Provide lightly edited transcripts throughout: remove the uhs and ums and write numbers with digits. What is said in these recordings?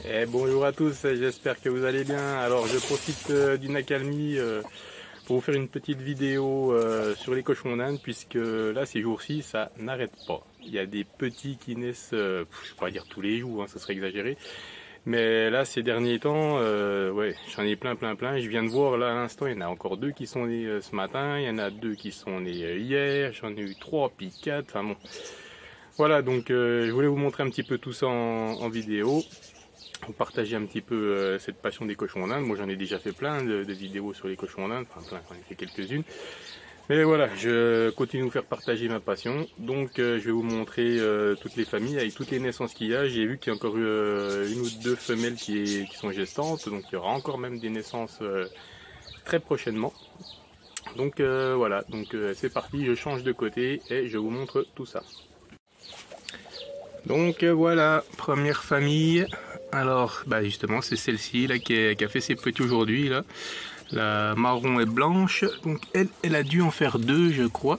Et bonjour à tous, j'espère que vous allez bien. Alors je profite d'une accalmie pour vous faire une petite vidéo sur les cochons d'Inde, puisque là ces jours-ci ça n'arrête pas. Il y a des petits qui naissent, je ne vais pas dire tous les jours, hein, ça serait exagéré. Mais là ces derniers temps, ouais, j'en ai plein. Je viens de voir là à l'instant, il y en a encore 2 qui sont nés ce matin, il y en a 2 qui sont nés hier, j'en ai eu 3 puis 4, enfin bon. Voilà, donc je voulais vous montrer un petit peu tout ça en vidéo. Partager un petit peu cette passion des cochons d'Inde. Moi j'en ai déjà fait plein de vidéos sur les cochons d'Inde, enfin plein, j'en ai fait quelques-unes. Mais voilà, je continue de vous faire partager ma passion. Donc je vais vous montrer toutes les familles avec toutes les naissances qu'il y a. J'ai vu qu'il y a encore eu une ou deux femelles qui sont gestantes, donc il y aura encore même des naissances très prochainement. Donc voilà, donc c'est parti, je change de côté et je vous montre tout ça. Donc voilà, première famille. Alors bah justement c'est celle-ci là qui a fait ses petits aujourd'hui là. La marron et blanche. Donc elle a dû en faire 2 je crois.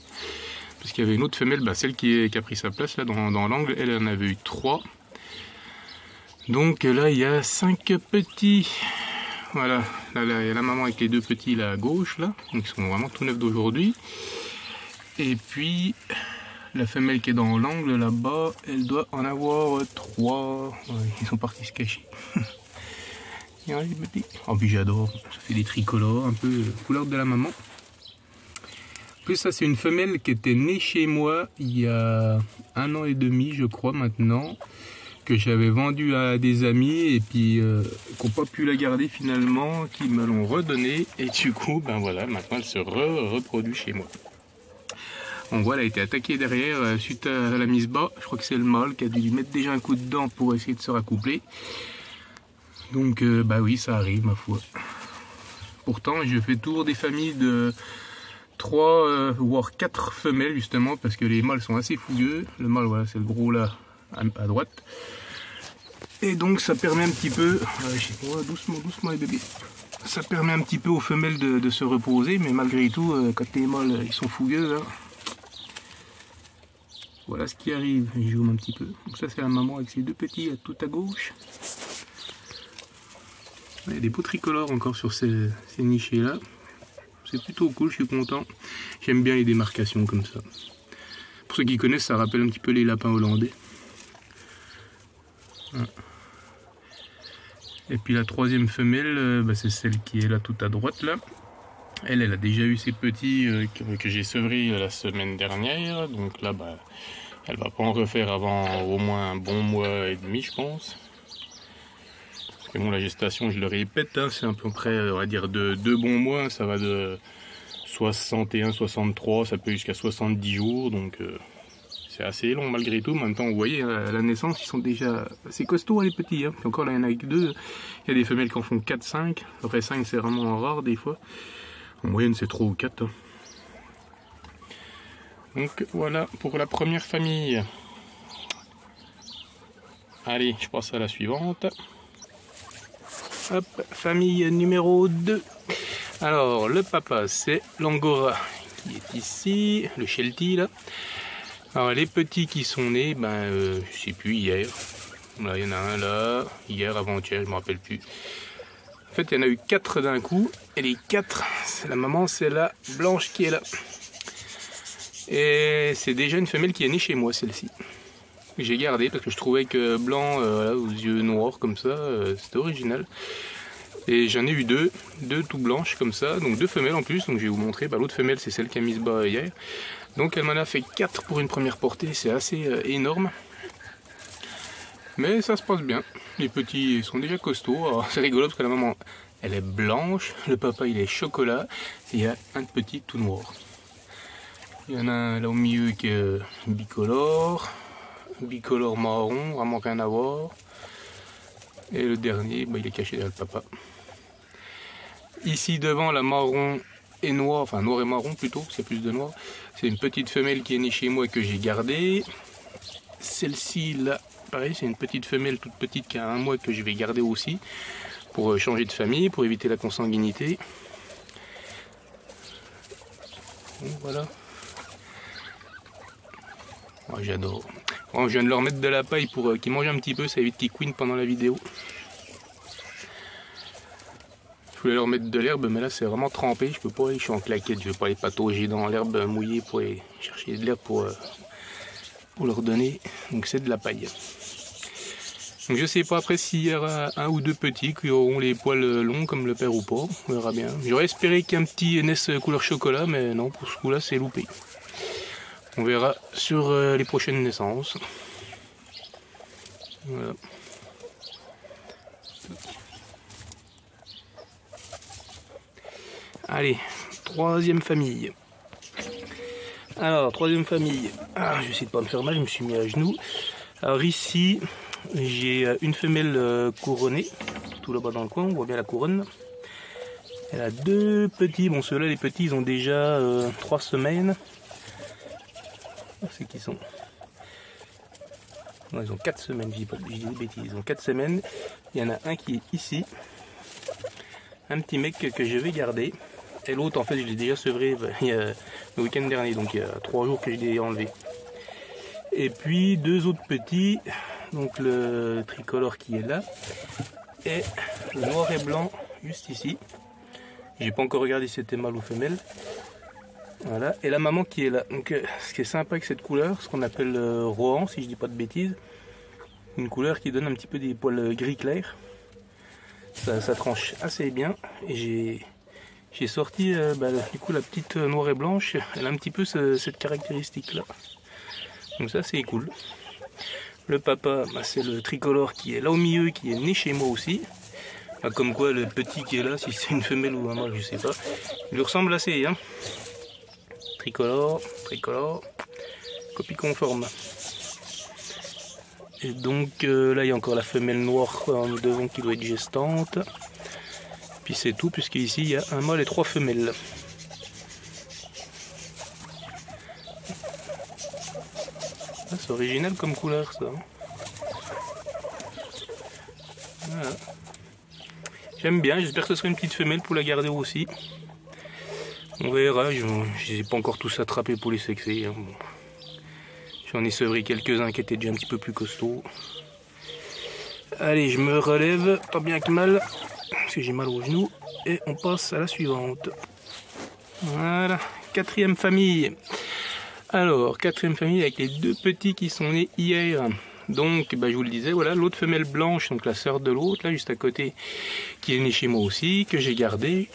Parce qu'il y avait une autre femelle, bah, celle qui a pris sa place là dans l'angle, elle en avait eu 3. Donc là il y a 5 petits. Voilà, là il y a la maman avec les 2 petits là à gauche là. Donc ils sont vraiment tout neufs d'aujourd'hui. Et puis la femelle qui est dans l'angle là-bas, elle doit en avoir 3. Ouais, ils sont partis se cacher. Regardez les petits. Oh, puis j'adore. Ça fait des tricolores, un peu couleur de la maman. En plus, ça, c'est une femelle qui était née chez moi il y a 1 an et demi, je crois, maintenant. Que j'avais vendue à des amis et puis qui n'ont pas pu la garder finalement, qui me l'ont redonnée. Et du coup, ben voilà, maintenant elle se reproduit chez moi. On voit, elle a été attaquée derrière suite à la mise bas. Je crois que c'est le mâle qui a dû lui mettre déjà un coup de dent pour essayer de se raccoupler. Donc, bah oui, ça arrive, ma foi. Pourtant, je fais toujours des familles de 3 voire 4 femelles, justement, parce que les mâles sont assez fougueux. Le mâle, voilà, c'est le gros là, à droite. Et donc, ça permet un petit peu... doucement les bébés. Ça permet un petit peu aux femelles de se reposer, mais malgré tout, quand les mâles ils sont fougueux, là, voilà ce qui arrive, je zoome un petit peu. Donc ça c'est la maman avec ses 2 petits tout à gauche. Il y a des beaux tricolores encore sur ces nichés là. C'est plutôt cool, je suis content. J'aime bien les démarcations comme ça. Pour ceux qui connaissent, ça rappelle un petit peu les lapins hollandais. Et puis la 3e femelle, bah, c'est celle qui est là tout à droite là. Elle a déjà eu ses petits que j'ai sevrés la semaine dernière. Donc là, bah, elle va pas en refaire avant au moins un bon mois et demi, je pense. Et bon, la gestation, je le répète, hein, c'est à peu près, on va dire, de 2 bons mois. Ça va de 61, 63, ça peut jusqu'à 70 jours. Donc c'est assez long malgré tout. En même temps, vous voyez, à la naissance, ils sont déjà assez costauds, les petits. Hein. Puis encore là, il y en a que 2. Il y a des femelles qui en font 4, 5. Après 5, c'est vraiment rare des fois. En moyenne, c'est 3 ou 4. Hein. Donc voilà pour la première famille. Allez, je passe à la suivante. Hop, famille numéro 2. Alors, le papa, c'est l'Angora qui est ici, le Sheltie là. Alors, les petits qui sont nés, ben, je sais plus, hier. Là, il y en a un là, hier, avant-hier, je me rappelle plus. En fait, il y en a eu 4 d'un coup, et les 4, la maman, c'est la blanche qui est là. Et c'est déjà une femelle qui est née chez moi, celle-ci. J'ai gardé parce que je trouvais que blanc, aux yeux noirs comme ça, c'était original. Et j'en ai eu 2 tout blanches comme ça, donc 2 femelles en plus. Donc je vais vous montrer, bah, l'autre femelle, c'est celle qui a mis ce bas hier. Donc elle m'en a fait 4 pour une première portée, c'est assez énorme. Mais ça se passe bien. Les petits sont déjà costauds. C'est rigolo parce que la maman, elle est blanche. Le papa, il est chocolat. Et il y a un petit tout noir. Il y en a un là au milieu qui est bicolore. Bicolore marron, vraiment rien à voir. Et le dernier, bah, il est caché derrière le papa. Ici devant, la marron et noir, enfin noir et marron plutôt, c'est plus de noir. C'est une petite femelle qui est née chez moi et que j'ai gardée. Celle-ci là, pareil, c'est une petite femelle toute petite qui a 1 mois que je vais garder aussi pour changer de famille, pour éviter la consanguinité. Donc, voilà. Oh, j'adore. Bon, je viens de leur mettre de la paille pour qu'ils mangent un petit peu, ça évite qu'ils couinent pendant la vidéo. Je voulais leur mettre de l'herbe, mais là c'est vraiment trempé, je peux pas, je suis en claquette, je vais pas les patauger dans l'herbe mouillée pour aller chercher de l'herbe pour leur donner. Donc c'est de la paille. Donc je sais pas après s'il y aura un ou deux petits qui auront les poils longs comme le père ou pas, on verra bien. J'aurais espéré qu'il y ait un petit naisse couleur chocolat, mais non, pour ce coup là c'est loupé. On verra sur les prochaines naissances. Voilà. Allez, troisième famille. Alors, troisième famille. Ah, je vais essayer de pas me faire mal, je me suis mis à genoux. Alors ici, j'ai une femelle couronnée, tout là-bas dans le coin, on voit bien la couronne. Elle a deux petits, bon ceux-là les petits ils ont déjà 3 semaines. C'est qui sont? Non, ils ont 4 semaines, je dis des bêtises, ils ont 4 semaines. Il y en a un qui est ici, un petit mec que je vais garder. Et l'autre en fait je l'ai déjà sevré le week-end dernier, donc il y a 3 jours que je l'ai enlevé. Et puis 2 autres petits, donc le tricolore qui est là, et le noir et blanc juste ici. J'ai pas encore regardé si c'était mâle ou femelle. Voilà, et la maman qui est là. Donc ce qui est sympa avec cette couleur, ce qu'on appelle Rohan, si je dis pas de bêtises, une couleur qui donne un petit peu des poils gris clair. Ça tranche assez bien. Et j'ai sorti du coup la petite noire et blanche, elle a un petit peu cette caractéristique là. Donc ça c'est cool. Le papa, c'est le tricolore qui est là au milieu, qui est né chez moi aussi. Comme quoi le petit qui est là, si c'est une femelle ou un mâle, je sais pas, il lui ressemble assez, hein. Tricolore, copie conforme. Et donc là il y a encore la femelle noire devant qui doit être gestante. Puis c'est tout, puisqu'ici il y a un mâle et 3 femelles. Ah, c'est original comme couleur ça. Voilà. J'aime bien, j'espère que ce sera une petite femelle pour la garder aussi. On verra, je n'ai pas encore tous attrapés pour les sexer. Hein. Bon. J'en ai sevré quelques-uns qui étaient déjà un petit peu plus costauds. Allez, je me relève, tant bien que mal, parce que j'ai mal au genou. Et on passe à la suivante. Voilà, 4e famille. Alors, 4e famille avec les 2 petits qui sont nés hier. Donc, je vous le disais, voilà, l'autre femelle blanche, donc la sœur de l'autre, là, juste à côté, qui est née chez moi aussi, que j'ai gardé.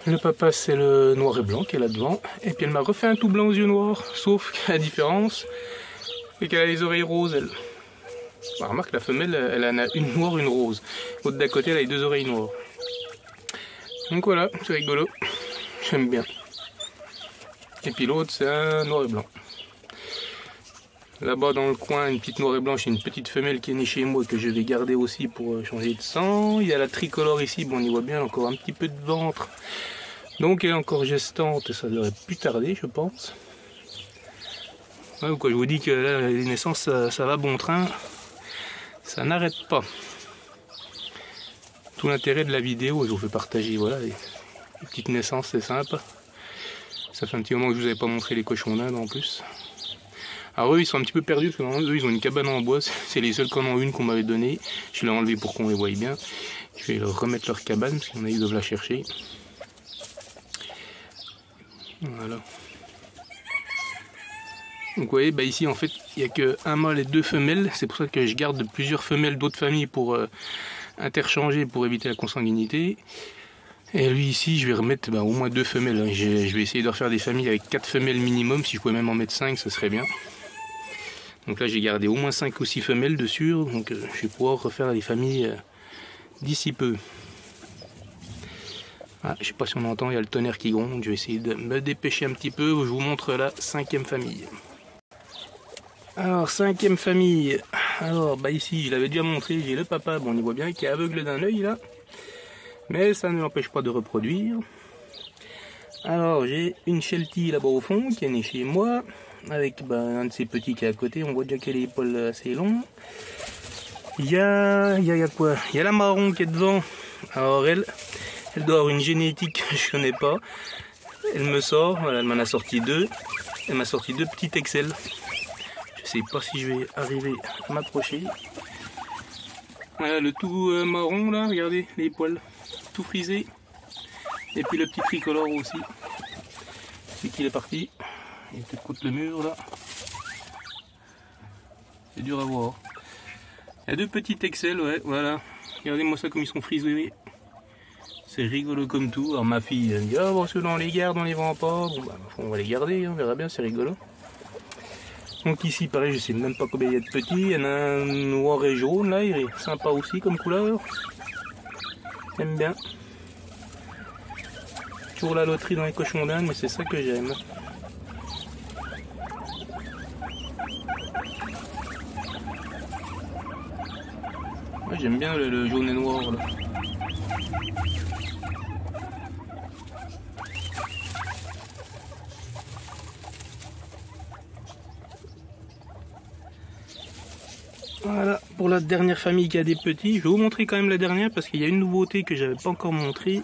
Le papa, c'est le noir et blanc qui est là devant. Et puis elle m'a refait un tout blanc aux yeux noirs. Sauf que la différence, c'est qu'elle a les oreilles roses, elle. Bah, remarque, la femelle, elle en a une noire, une rose. L'autre d'à côté, elle a les 2 oreilles noires. Donc voilà, c'est rigolo. J'aime bien. Et puis l'autre, c'est un noir et blanc. Là-bas dans le coin, une petite noire et blanche et une petite femelle qui est née chez moi que je vais garder aussi pour changer de sang. Il y a la tricolore ici, bon on y voit bien, elle a encore un petit peu de ventre. Donc elle est encore gestante et ça devrait plus tarder je pense. Ouais, quoi, je vous dis que là, les naissances ça va bon train. Ça n'arrête pas. Tout l'intérêt de la vidéo, je vous fais partager, voilà, les petites naissances c'est simple. Ça fait un petit moment que je vous avais pas montré les cochons d'Inde en plus. Alors eux ils sont un petit peu perdus parce que eux ils ont une cabane en bois, c'est les seuls qui en ont une qu'on m'avait donnée. Je l'ai enlevé pour qu'on les voie bien. Je vais leur remettre leur cabane parce qu'il y en a ils doivent la chercher. Voilà. Donc vous voyez, ici en fait il n'y a qu'un mâle et 2 femelles. C'est pour ça que je garde plusieurs femelles d'autres familles pour interchanger pour éviter la consanguinité. Et lui ici je vais remettre au moins 2 femelles. Je vais essayer de refaire des familles avec 4 femelles minimum. Si je pouvais même en mettre 5 ce serait bien. Donc là j'ai gardé au moins 5 ou 6 femelles dessus, donc je vais pouvoir refaire les familles d'ici peu. Ah, je sais pas si on entend, il y a le tonnerre qui gronde, donc je vais essayer de me dépêcher un petit peu, je vous montre la 5e famille. Alors 5e famille, alors ici je l'avais déjà montré, j'ai le papa, bon on y voit bien qui est aveugle d'un œil là, mais ça ne l'empêche pas de reproduire. Alors j'ai une Sheltie là-bas au fond qui est née chez moi. Avec un de ces petits qui est à côté, on voit déjà qu'elle a les poils assez longs. Il y a quoi? Il y a la marron qui est devant. Alors elle doit avoir une génétique que je connais pas. Elle me sort, voilà, elle m'en a sorti 2. Elle m'a sorti 2 petites Excel. Je sais pas si je vais arriver à m'approcher. Voilà le tout marron là, regardez les poils, tout frisé. Et puis le petit tricolore aussi. C'est qu'il est parti. Il est peut-être contre le mur là. C'est dur à voir. Il y a deux petites Excel, ouais, voilà. Regardez-moi ça comme ils sont frisés. C'est rigolo comme tout. Alors ma fille elle me dit, ah bon, ceux-là on les garde, on les vend pas. Bon bah on va les garder, on verra bien, c'est rigolo. Donc ici pareil, je sais même pas combien il y a de petits. Il y en a un noir et jaune là, il est sympa aussi comme couleur. J'aime bien. Toujours la loterie dans les cochons d'Inde, mais c'est ça que j'aime. Ouais, j'aime bien le jaune et noir là. Voilà pour la dernière famille qui a des petits. Je vais vous montrer quand même la dernière parce qu'il y a une nouveauté que j'avais pas encore montrée.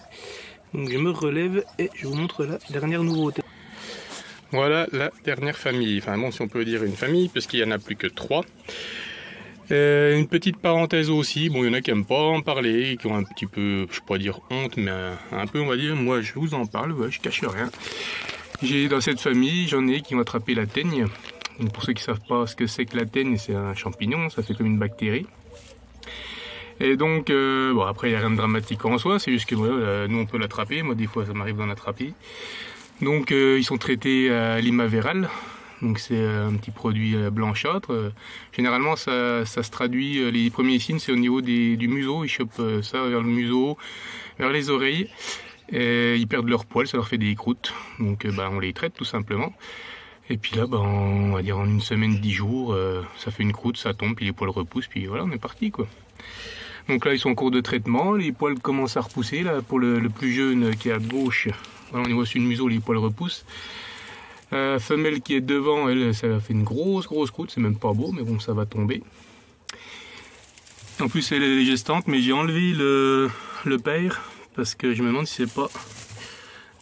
Donc je me relève et je vous montre la dernière nouveauté. Voilà la dernière famille. Enfin bon, si on peut dire une famille parce qu'il y en a plus que 3. Une petite parenthèse aussi, bon il y en a qui n'aiment pas en parler, qui ont un petit peu, je ne peux pas dire honte, mais un peu on va dire, moi je vous en parle, ouais, je cache rien. J'ai dans cette famille, j'en ai qui ont attrapé la teigne. Donc pour ceux qui ne savent pas ce que c'est que la teigne, c'est un champignon, ça fait comme une bactérie. Et donc, bon après il n'y a rien de dramatique en soi, c'est juste que ouais, nous on peut l'attraper, moi des fois ça m'arrive d'en attraper. Donc ils sont traités à l'Imaveral. Donc c'est un petit produit blanchâtre. Généralement ça se traduit, les premiers signes c'est au niveau du museau, ils chopent ça vers le museau, vers les oreilles. Et ils perdent leur poil, ça leur fait des croûtes. Donc on les traite tout simplement. Et puis là on va dire en une semaine, 10 jours, ça fait une croûte, ça tombe, puis les poils repoussent, puis voilà on est parti quoi. Donc là ils sont en cours de traitement, les poils commencent à repousser. Là pour le plus jeune qui est à gauche, voilà, au niveau du museau les poils repoussent. Femelle qui est devant, elle, ça a fait une grosse croûte, c'est même pas beau, mais bon, ça va tomber. En plus, elle est gestante, mais j'ai enlevé le père, parce que je me demande si c'est pas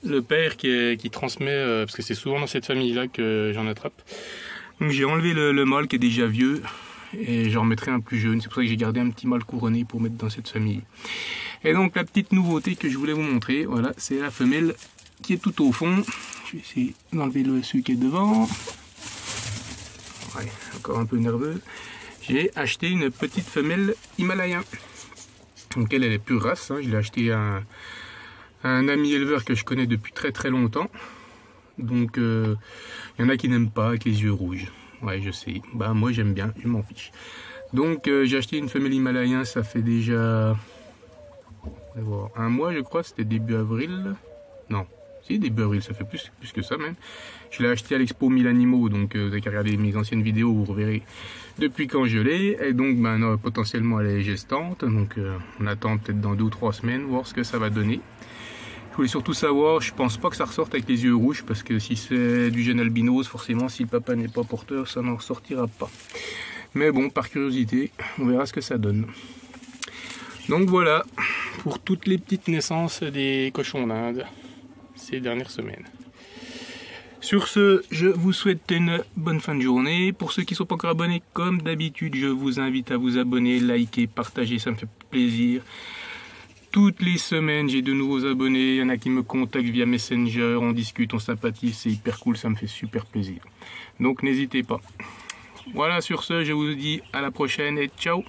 le père qui transmet, parce que c'est souvent dans cette famille-là que j'en attrape. Donc j'ai enlevé le mâle qui est déjà vieux, et j'en remettrai un plus jeune, c'est pour ça que j'ai gardé un petit mâle couronné pour mettre dans cette famille. Et donc la petite nouveauté que je voulais vous montrer, voilà, c'est la femelle qui est tout au fond. Je vais essayer d'enlever celui qui est devant. Ouais, encore un peu nerveux. J'ai acheté une petite femelle Himalayen. Donc elle est pure race. Hein. Je l'ai acheté à un ami éleveur que je connais depuis très longtemps. Donc il y en a qui n'aiment pas avec les yeux rouges. Ouais, je sais. Bah moi j'aime bien, je m'en fiche. Donc j'ai acheté une femelle Himalayen, ça fait déjà un mois je crois, c'était début avril. Non. Début avril, ça fait plus que ça même. Je l'ai acheté à l'expo 1000 animaux, donc vous avez qu'à regarder mes anciennes vidéos, vous reverrez depuis quand je l'ai. Et donc maintenant potentiellement elle est gestante, donc on attend peut-être dans 2 ou 3 semaines, voir ce que ça va donner. Je voulais surtout savoir, je pense pas que ça ressorte avec les yeux rouges, parce que si c'est du jeune albinos, forcément si le papa n'est pas porteur, ça n'en ressortira pas. Mais bon, par curiosité, on verra ce que ça donne. Donc voilà, pour toutes les petites naissances des cochons d'Inde ces dernières semaines. Sur ce, je vous souhaite une bonne fin de journée. Pour ceux qui ne sont pas encore abonnés, comme d'habitude, je vous invite à vous abonner, liker, partager, ça me fait plaisir. Toutes les semaines, j'ai de nouveaux abonnés, il y en a qui me contactent via Messenger, on discute, on sympathise, c'est hyper cool, ça me fait super plaisir. Donc n'hésitez pas. Voilà, sur ce, je vous dis à la prochaine et ciao!